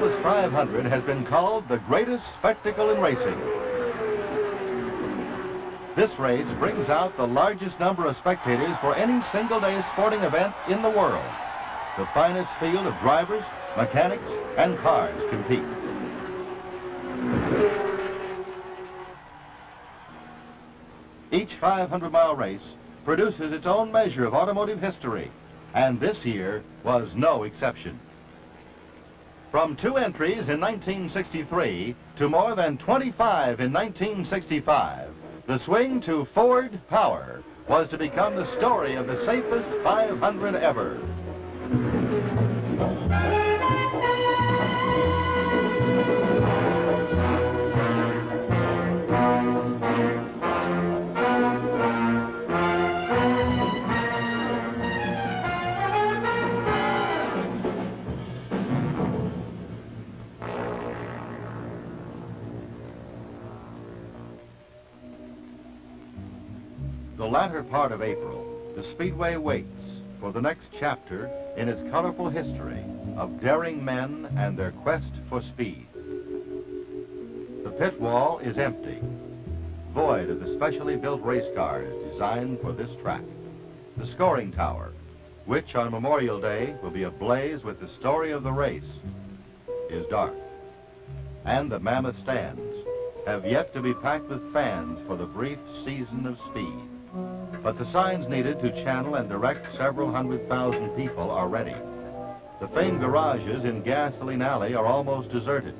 Indianapolis 500 has been called the greatest spectacle in racing. This race brings out the largest number of spectators for any single-day sporting event in the world. The finest field of drivers, mechanics, and cars compete. Each 500-mile race produces its own measure of automotive history, and this year was no exception. From 2 entries in 1963 to more than 25 in 1965, the swing to Ford power was to become the story of the safest 500 ever. The latter part of April, the Speedway waits for the next chapter in its colorful history of daring men and their quest for speed. The pit wall is empty, void of the specially built race cars designed for this track. The scoring tower, which on Memorial Day will be ablaze with the story of the race, is dark. And the mammoth stands have yet to be packed with fans for the brief season of speed. But the signs needed to channel and direct several 100,000 people are ready. The famed garages in Gasoline Alley are almost deserted.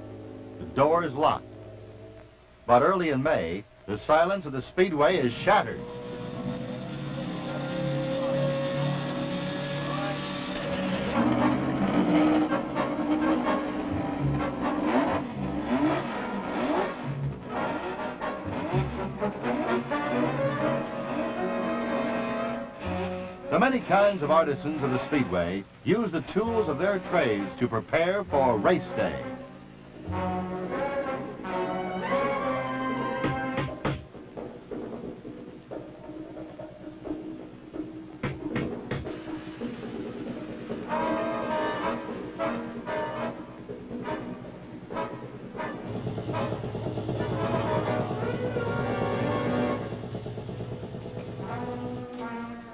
The door is locked. But early in May, the silence of the Speedway is shattered. The many kinds of artisans of the Speedway use the tools of their trades to prepare for race day.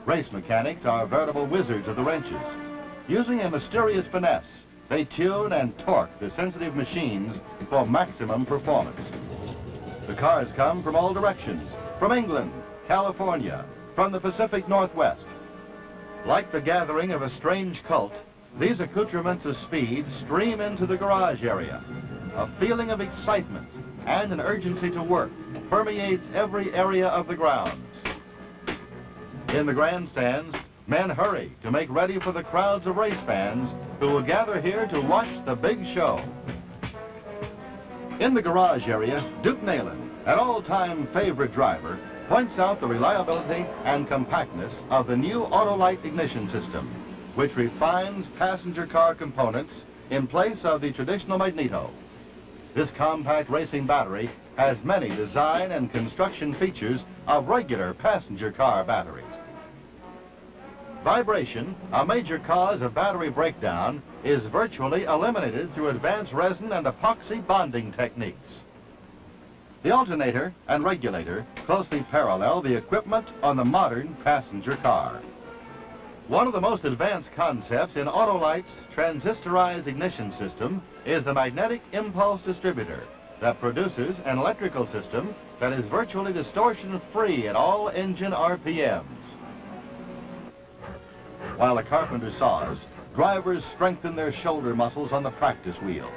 Race mechanics are veritable wizards of the wrenches. Using a mysterious finesse, they tune and torque the sensitive machines for maximum performance. The cars come from all directions, from England, California, from the Pacific Northwest. Like the gathering of a strange cult, these accoutrements of speed stream into the garage area. A feeling of excitement and an urgency to work permeates every area of the grounds. In the grandstands, men hurry to make ready for the crowds of race fans who will gather here to watch the big show. In the garage area, Duke Nayland, an all-time favorite driver, points out the reliability and compactness of the new Autolite ignition system, which refines passenger car components in place of the traditional magneto. This compact racing battery has many design and construction features of regular passenger car batteries. Vibration, a major cause of battery breakdown, is virtually eliminated through advanced resin and epoxy bonding techniques. The alternator and regulator closely parallel the equipment on the modern passenger car. One of the most advanced concepts in Autolite's transistorized ignition system is the magnetic impulse distributor that produces an electrical system that is virtually distortion-free at all engine RPMs. While the carpenter saws, drivers strengthen their shoulder muscles on the practice wheel.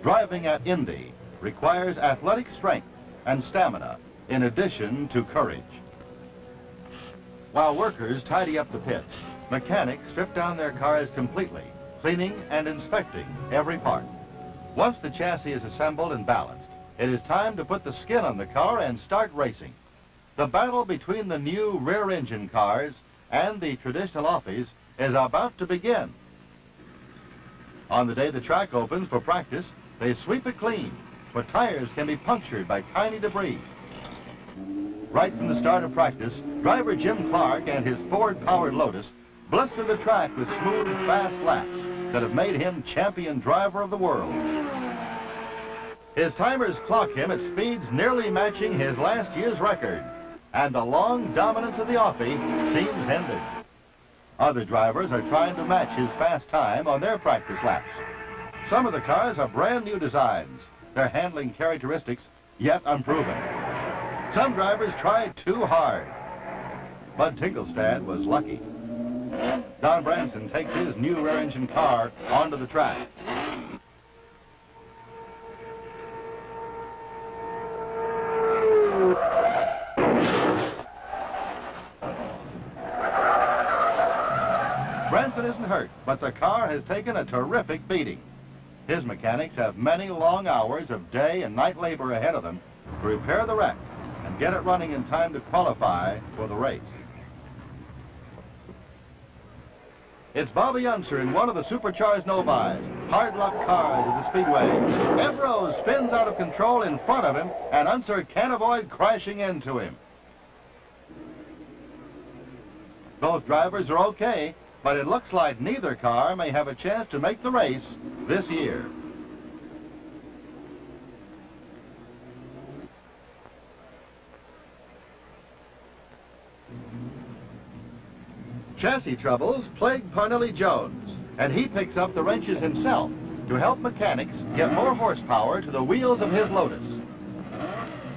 Driving at Indy requires athletic strength and stamina in addition to courage. While workers tidy up the pits, mechanics strip down their cars completely, cleaning and inspecting every part. Once the chassis is assembled and balanced, it is time to put the skin on the car and start racing. The battle between the new rear-engine cars and the traditional offies is about to begin. On the day the track opens for practice, they sweep it clean, but tires can be punctured by tiny debris. Right from the start of practice, driver Jim Clark and his Ford-powered Lotus blister the track with smooth, fast laps, that have made him champion driver of the world. His timers clock him at speeds nearly matching his last year's record, and the long dominance of the Offie seems ended. Other drivers are trying to match his fast time on their practice laps. Some of the cars are brand new designs, their handling characteristics yet unproven. Some drivers tried too hard. Bud Tingelstad was lucky. Don Branson takes his new rear-engine car onto the track. Branson isn't hurt, but the car has taken a terrific beating. His mechanics have many long hours of day and night labor ahead of them to repair the wreck and get it running in time to qualify for the race. It's Bobby Unser in one of the supercharged no-buys, hard luck cars at the Speedway. Ambrose spins out of control in front of him, and Unser can't avoid crashing into him. Both drivers are okay, but it looks like neither car may have a chance to make the race this year. Chassis troubles plague Parnelli Jones, and he picks up the wrenches himself to help mechanics get more horsepower to the wheels of his Lotus.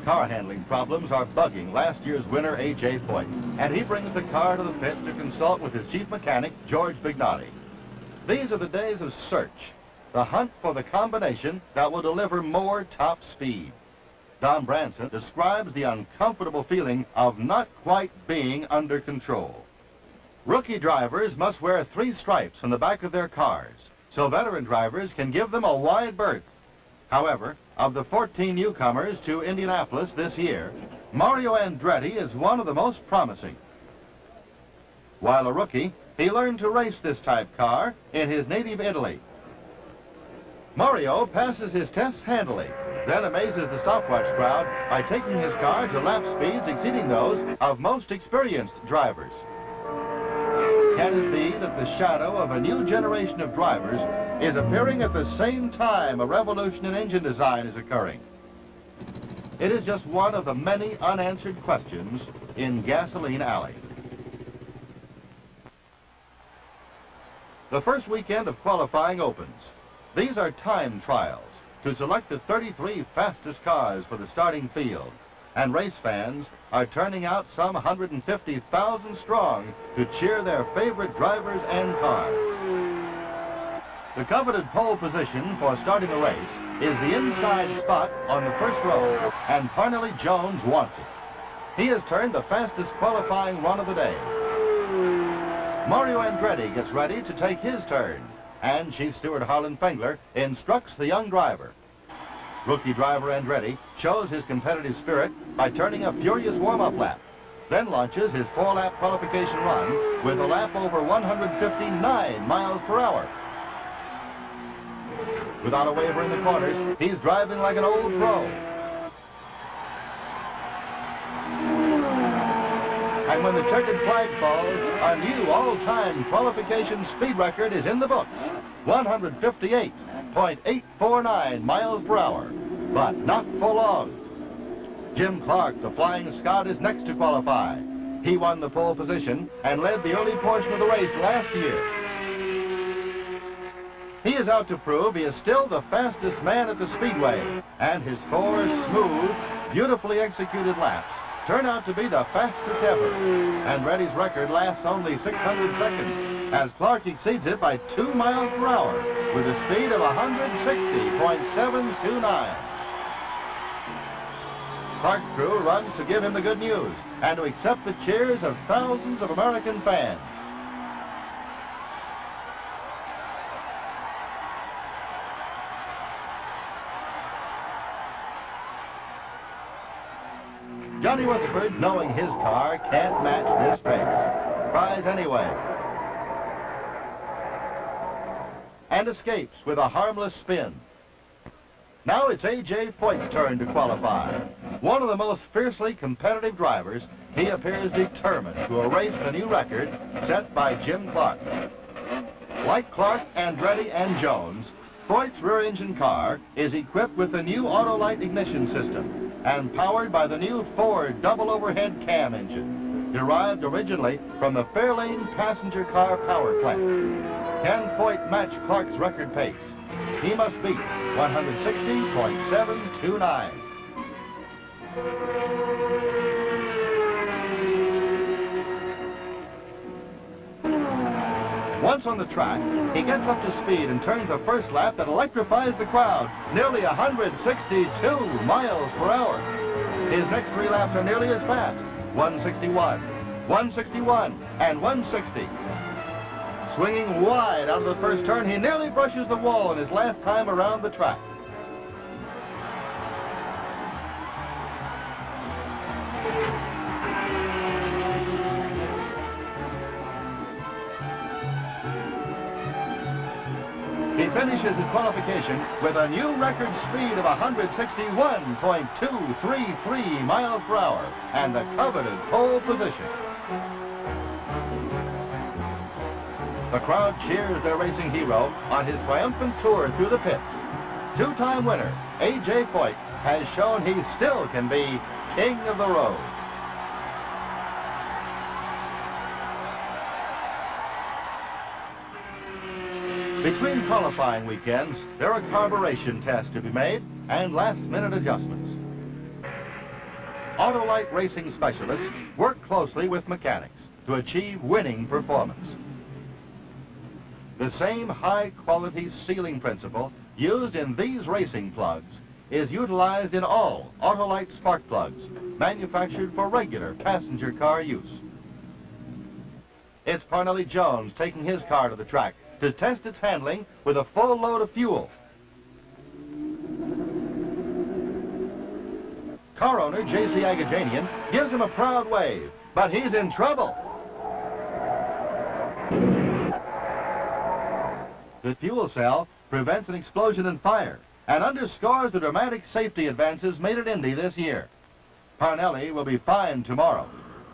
Car handling problems are bugging last year's winner, A.J. Foyt, and he brings the car to the pit to consult with his chief mechanic, George Bignotti. These are the days of search, the hunt for the combination that will deliver more top speed. Don Branson describes the uncomfortable feeling of not quite being under control. Rookie drivers must wear 3 stripes on the back of their cars, so veteran drivers can give them a wide berth. However, of the 14 newcomers to Indianapolis this year, Mario Andretti is one of the most promising. While a rookie, he learned to race this type car in his native Italy. Mario passes his tests handily, then amazes the stopwatch crowd by taking his car to lap speeds exceeding those of most experienced drivers. Can it be that the shadow of a new generation of drivers is appearing at the same time a revolution in engine design is occurring? It is just one of the many unanswered questions in Gasoline Alley. The first weekend of qualifying opens. These are time trials to select the 33 fastest cars for the starting field, and race fans are turning out some 150,000 strong to cheer their favorite drivers and cars. The coveted pole position for starting the race is the inside spot on the first row, and Parnelli Jones wants it. He has turned the fastest qualifying run of the day. Mario Andretti gets ready to take his turn, and Chief Steward Harlan Fengler instructs the young driver. Rookie driver Andretti shows his competitive spirit by turning a furious warm-up lap, then launches his 4-lap qualification run with a lap over 159 miles per hour. Without a waver in the corners, he's driving like an old pro. And when the checkered flag falls, a new all-time qualification speed record is in the books, 158.849 miles per hour, but not for long. Jim Clark, the Flying Scot, is next to qualify. He won the pole position and led the early portion of the race last year. He is out to prove he is still the fastest man at the Speedway, and his 4 smooth, beautifully executed laps turn out to be the fastest ever. Andretti's record lasts only 600 seconds, as Clark exceeds it by 2 miles per hour with a speed of 160.729. Clark's crew runs to give him the good news and to accept the cheers of thousands of American fans. Johnny Rutherford, knowing his car can't match this pace, tries anyway, and escapes with a harmless spin. Now it's A.J. Foyt's turn to qualify. One of the most fiercely competitive drivers, he appears determined to erase the new record set by Jim Clark. Like Clark, Andretti, and Jones, Foyt's rear-engine car is equipped with the new Autolite ignition system and powered by the new Ford double overhead cam engine, derived originally from the Fairlane passenger car power plant. Can Foyt match Clark's record pace? He must beat 160.729. Once on the track, he gets up to speed and turns a first lap that electrifies the crowd, nearly 162 miles per hour. His next 3 laps are nearly as fast, 161, 161, and 160. Swinging wide out of the first turn, he nearly brushes the wall in his last time around the track. He finishes his qualification with a new record speed of 161.233 miles per hour and the coveted pole position. The crowd cheers their racing hero on his triumphant tour through the pits. Two-time winner, A.J. Foyt, has shown he still can be king of the road. Between qualifying weekends, there are carburation tests to be made and last-minute adjustments. Autolite racing specialists work closely with mechanics to achieve winning performance. The same high-quality sealing principle used in these racing plugs is utilized in all Autolite spark plugs manufactured for regular passenger car use. It's Parnelli Jones taking his car to the track to test its handling with a full load of fuel. Car owner J.C. Agajanian gives him a proud wave, but he's in trouble. The fuel cell prevents an explosion and fire and underscores the dramatic safety advances made at Indy this year. Parnelli will be fine tomorrow,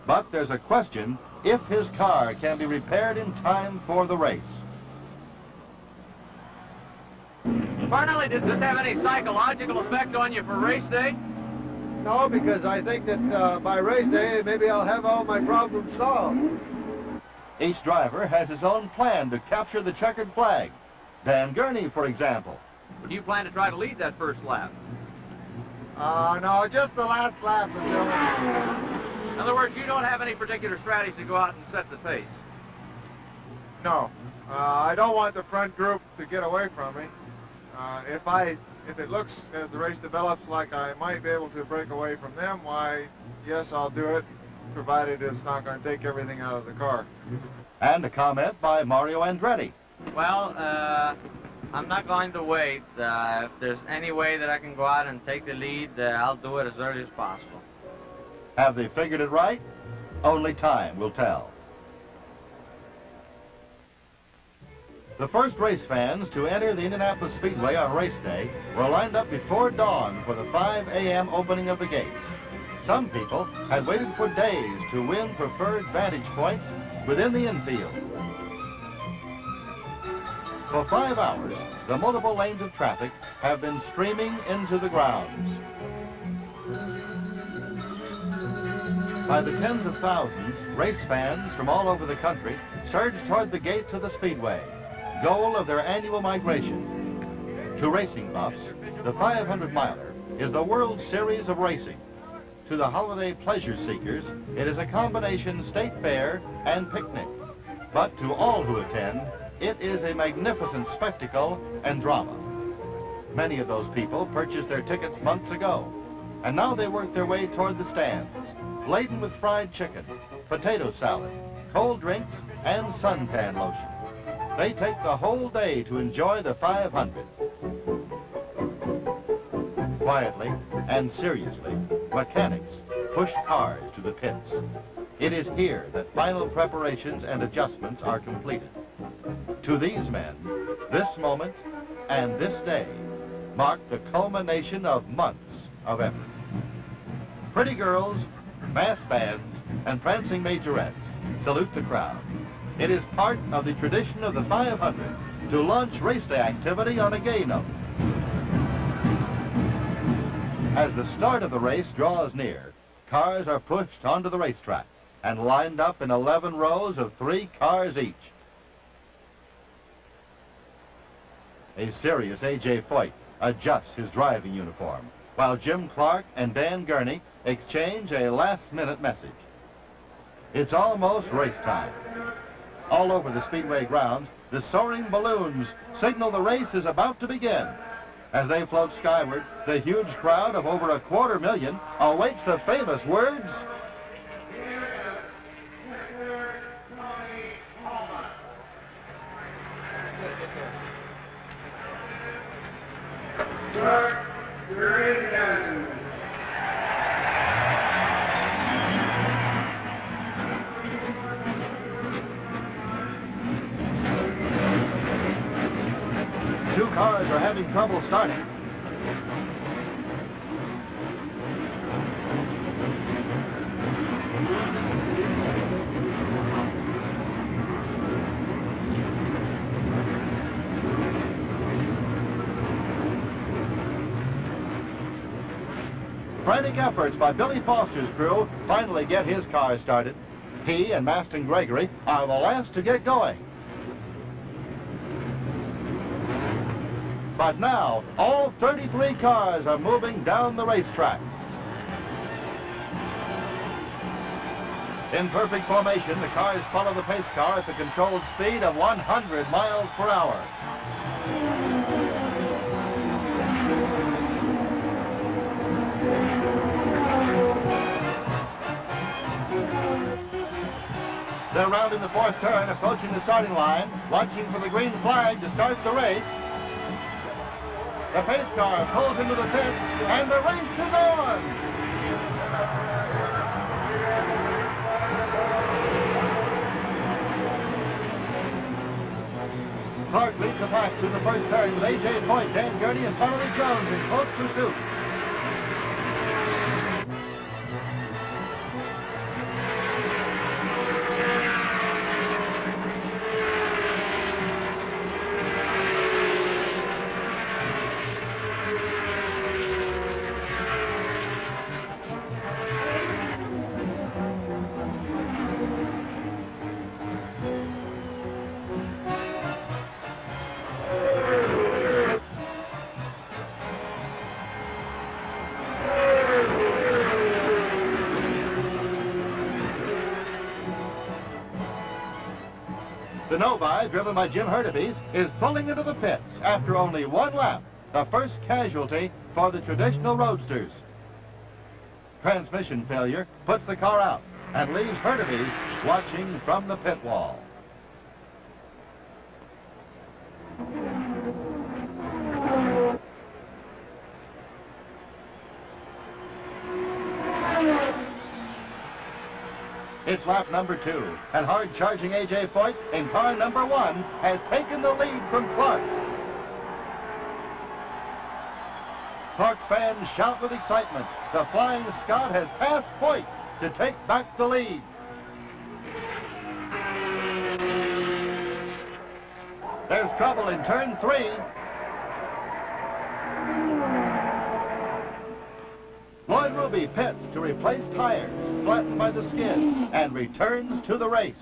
but there's a question if his car can be repaired in time for the race. Parnelli, did this have any psychological effect on you for race day? No, because I think that by race day, maybe I'll have all my problems solved. Each driver has his own plan to capture the checkered flag. Dan Gurney, for example. Do you plan to try to lead that first lap? No, just the last lap until... In other words, you don't have any particular strategy to go out and set the pace? No. I don't want the front group to get away from me. If it looks, as the race develops, like I might be able to break away from them, why, yes, I'll do it, provided it's not going to take everything out of the car. And a comment by Mario Andretti. Well, I'm not going to wait. If there's any way that I can go out and take the lead, I'll do it as early as possible. Have they figured it right? Only time will tell. The first race fans to enter the Indianapolis Speedway on race day were lined up before dawn for the 5 a.m. opening of the gates. Some people had waited for days to win preferred vantage points within the infield. For 5 hours, the multiple lanes of traffic have been streaming into the grounds. By the tens of thousands, race fans from all over the country surged toward the gates of the Speedway, goal of their annual migration. To racing buffs, the 500-miler is the World Series of racing. To the holiday pleasure seekers, it is a combination state fair and picnic. But to all who attend, it is a magnificent spectacle and drama. Many of those people purchased their tickets months ago, and now they work their way toward the stands, laden with fried chicken, potato salad, cold drinks, and suntan lotion. They take the whole day to enjoy the 500. Quietly and seriously, mechanics push cars to the pits. It is here that final preparations and adjustments are completed. To these men, this moment and this day mark the culmination of months of effort. Pretty girls, mass bands, and prancing majorettes salute the crowd. It is part of the tradition of the 500 to launch race day activity on a gay note. As the start of the race draws near, cars are pushed onto the racetrack and lined up in 11 rows of 3 cars each. A serious A.J. Foyt adjusts his driving uniform, while Jim Clark and Dan Gurney exchange a last-minute message. It's almost race time. All over the Speedway grounds, the soaring balloons signal the race is about to begin. As they float skyward, the huge crowd of over 250,000 awaits the famous words, two cars are having trouble starting. Frantic efforts by Billy Foster's crew finally get his car started. He and Maston Gregory are the last to get going. But now, all 33 cars are moving down the racetrack. In perfect formation, the cars follow the pace car at the controlled speed of 100 miles per hour. They're rounding the 4th turn, approaching the starting line, watching for the green flag to start the race. The pace car pulls into the pits, and the race is on! Clark leads the pack through the 1st turn with A.J. Foyt, Dan Gurney, and Farley Jones in close pursuit. The Novi, driven by Jim Hurtubise, is pulling into the pits after only 1 lap, the first casualty for the traditional roadsters. Transmission failure puts the car out and leaves Hurtubise watching from the pit wall. It's lap number 2, and hard-charging A.J. Foyt in car number 1 has taken the lead from Clark. Clark's fans shout with excitement. The Flying Scot has passed Foyt to take back the lead. There's trouble in turn 3. Lloyd Ruby pits to replace tires flattened by the skid and returns to the race.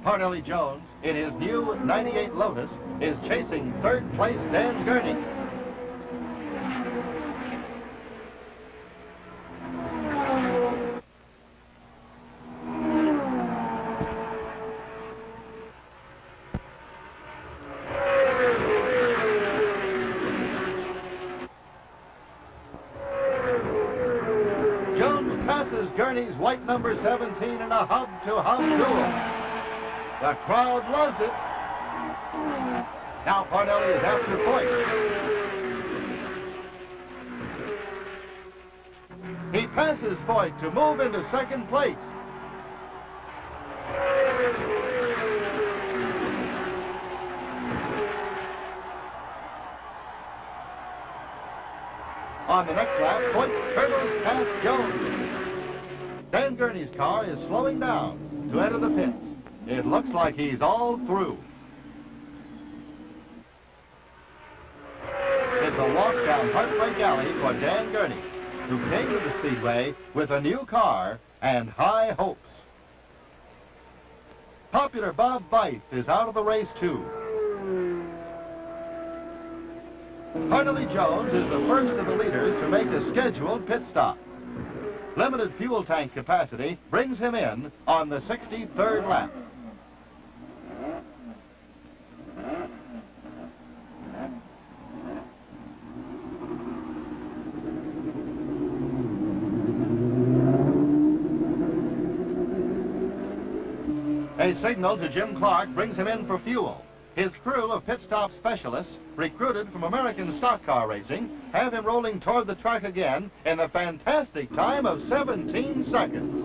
Parnelli Jones, in his new 98 Lotus, is chasing 3rd place Dan Gurney. Passes Gurney's white number 17 in a hub-to-hub duel. The crowd loves it. Now Parnelli is after Foyt. He passes Foyt to move into 2nd place. On the next lap, Foyt hurdles past Jones. Dan Gurney's car is slowing down to enter the pits. It looks like he's all through. It's a walk down Heartbreak Alley for Dan Gurney, who came to the Speedway with a new car and high hopes. Popular Bob Veith is out of the race, too. Parnelly Jones is the first of the leaders to make a scheduled pit stop. Limited fuel tank capacity brings him in on the 63rd lap. A signal to Jim Clark brings him in for fuel. His crew of pit stop specialists, recruited from American stock car racing, have him rolling toward the track again in a fantastic time of 17 seconds.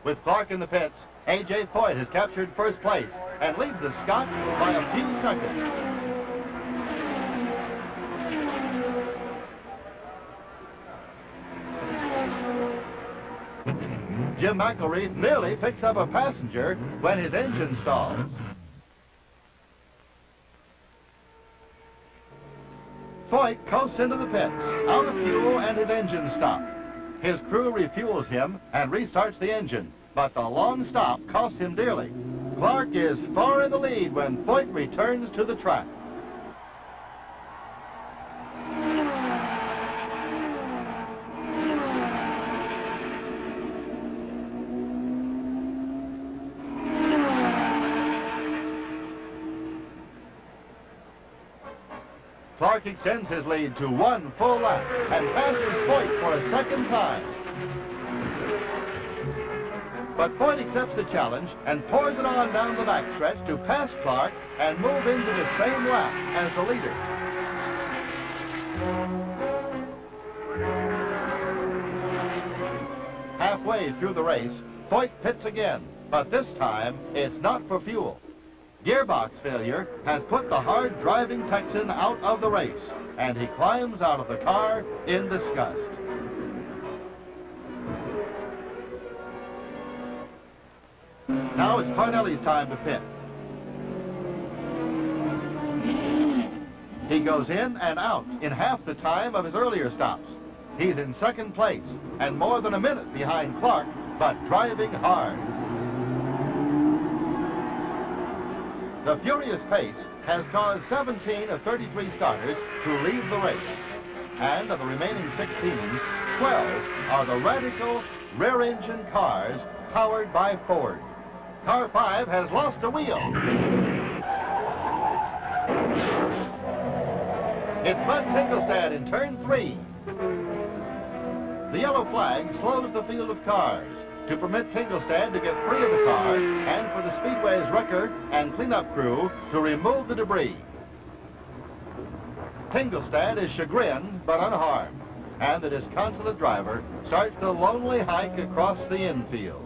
With Clark in the pits, A.J. Foyt has captured first place and leads the Scot by a few seconds. Jim McElreath nearly picks up a passenger when his engine stalls. Foyt coasts into the pits, out of fuel and his engine stopped. His crew refuels him and restarts the engine, but the long stop costs him dearly. Clark is far in the lead when Foyt returns to the track. Clark extends his lead to one full lap and passes Foyt for a second time. But Foyt accepts the challenge and pours it on down the backstretch to pass Clark and move into the same lap as the leader. Halfway through the race, Foyt pits again, but this time it's not for fuel. Gearbox failure has put the hard-driving Texan out of the race, and he climbs out of the car in disgust. Now it's Parnelly's time to pit. He goes in and out in half the time of his earlier stops. He's in second place and more than a minute behind Clark, but driving hard. The furious pace has caused 17 of 33 starters to leave the race. And of the remaining 16, 12 are the radical rear-engine cars powered by Ford. Car 5 has lost a wheel. It's Bud Tingelstad in turn 3. The yellow flag slows the field of cars to permit Tingelstad to get free of the car and for the Speedway's wrecker and cleanup crew to remove the debris. Tingelstad is chagrined but unharmed, and the disconsolate driver starts the lonely hike across the infield.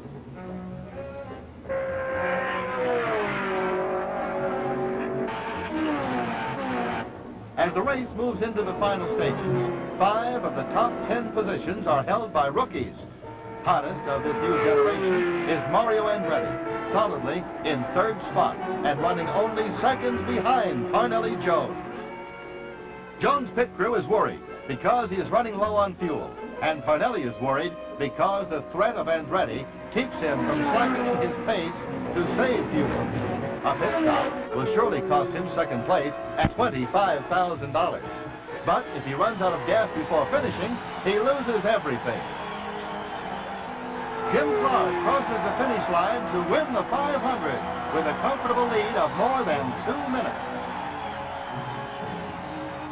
As the race moves into the final stages, 5 of the top 10 positions are held by rookies. Hottest of this new generation is Mario Andretti, solidly in 3rd spot and running only seconds behind Parnelly Jones. Jones' pit crew is worried because he is running low on fuel, and Parnelly is worried because the threat of Andretti keeps him from slackening his pace to save fuel. A pit stop will surely cost him second place at $25,000. But if he runs out of gas before finishing, he loses everything. Jim Clark crosses the finish line to win the 500 with a comfortable lead of more than 2 minutes.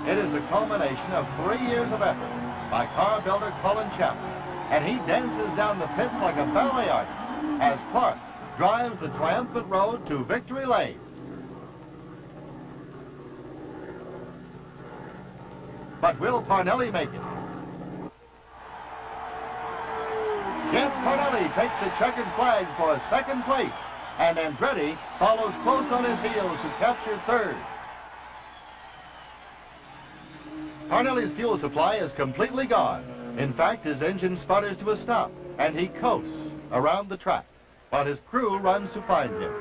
It is the culmination of 3 years of effort by car builder Colin Chapman, and he dances down the pits like a ballet artist as Clark drives the triumphant road to victory lane. But will Parnelly make it? Yes, Parnelly takes the checkered flag for second place, and Andretti follows close on his heels to capture 3rd. Parnelli's fuel supply is completely gone. In fact, his engine sputters to a stop, and he coasts around the track, while his crew runs to find him.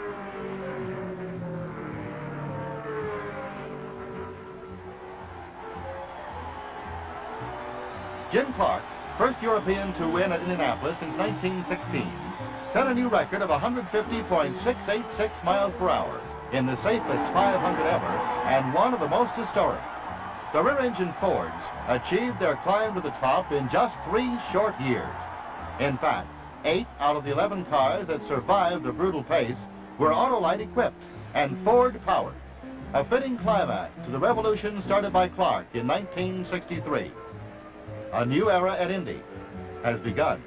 Jim Clark, first European to win at Indianapolis since 1916, set a new record of 150.686 miles per hour in the safest 500 ever, and one of the most historic. The rear-engine Fords achieved their climb to the top in just 3 short years. In fact, 8 out of the 11 cars that survived the brutal pace were Autolite equipped and Ford powered. A fitting climax to the revolution started by Clark in 1963. A new era at Indy has begun.